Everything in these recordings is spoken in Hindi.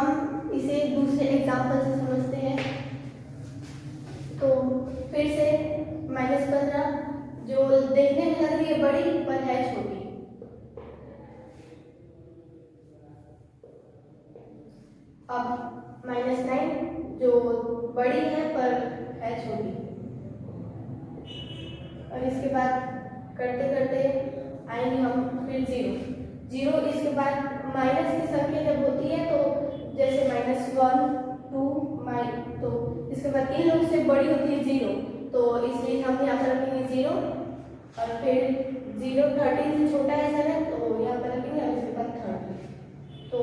हम इसे दूसरे एग्जाम्पल से समझते हैं। तो फिर से -15 जो देखने में लग रही है बड़ी पर है छोटी। अब -9 जो बड़ी है पर है छोटी। और इसके बाद करते करते आएंगे हम फिर 0। इसके बाद माइनस की संख्या जब होती है तो जैसे -1 2 तो इसके बाद इन लोग से बड़ी होती है 0, तो इसलिए हम यहाँ पर रखेंगे 0। और फिर 0 13 से छोटा है 7, तो यहाँ पर रखेंगे और इसके बाद 30। तो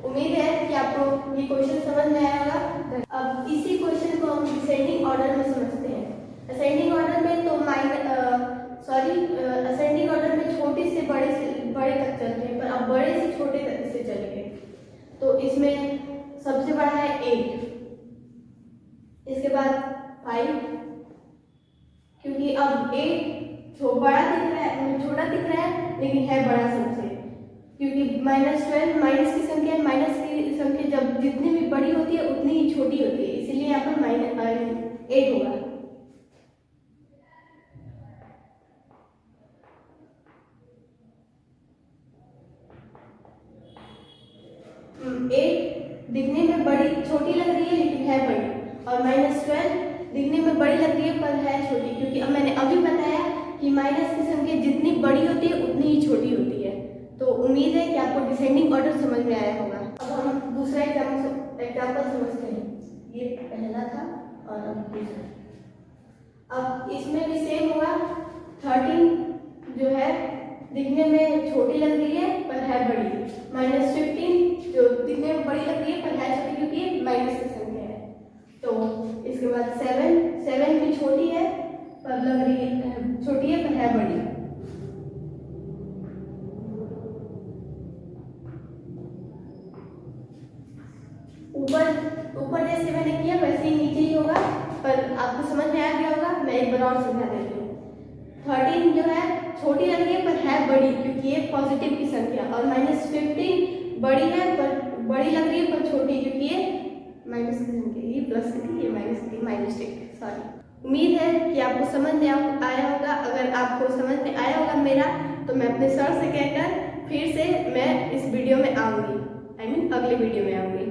उम्मीद है कि आपको ये क्वेश्चन समझ में आया होगा। अब इसी क्वेश्चन को हम डिसेंडिंग ऑर्डर में समझते हैं। असेंडिंग ऑर्डर में तो असेंडिंग ऑर्डर में छोटे से बड़े तक चलते हैं, पर अब बड़े से छोटे तक से चलेंगे। तो इसमें सबसे बड़ा है 8, इसके बाद 5, क्योंकि अब 8 बड़ा दिख रहा है, छोटा दिख रहा है लेकिन है बड़ा सबसे, क्योंकि -12 माइनस की संख्या है। माइनस की संख्या जब जितनी भी बड़ी होती है उतनी ही छोटी होती है, इसीलिए यहाँ पर -8 होगा। 8 दिखने में छोटी लग रही है लेकिन है बड़ी, और -12 दिखने में बड़ी लग रही है पर है छोटी, क्योंकि अब मैंने अभी बताया कि माइनस की संख्या जितनी बड़ी होती है उतनी ही छोटी होती है। तो उम्मीद है कि आपको डिसेंडिंग ऑर्डर समझ में आया होगा। अब हम दूसरा एग्जाम्पल समझते हैं। ये पहला था और अब दूसरा। अब इसमें भी सेम होगा। 13 जो है दिखने में छोटी लग रही है पर है बड़ी। -15 जो दिखने में बड़ी लग रही है पर है छोटी, क्योंकि माइनस की संख्या है। तो इसके बाद 7 भी छोटी है पर लग रही है छोटी है पर है बड़ी। ऊपर जैसे मैंने किया वैसे ही नीचे ही होगा, पर आपको समझ में आ गया होगा। मैं एक बार और समझा देती हूँ। 13 जो है छोटी लग रही है पर है बड़ी, क्योंकि ये पॉजिटिव की संख्या, और -15 बड़ी है पर बड़ी लग रही है पर छोटी, क्योंकि ये माइनस की संख्या। ये प्लस की थी, ये माइनस की, सॉरी। उम्मीद है कि आपको समझ में आया होगा। अगर आपको समझ में आया होगा मेरा, तो मैं अपने सर से कहकर फिर से मैं इस वीडियो में आऊँगी, अगले वीडियो में आऊँगी।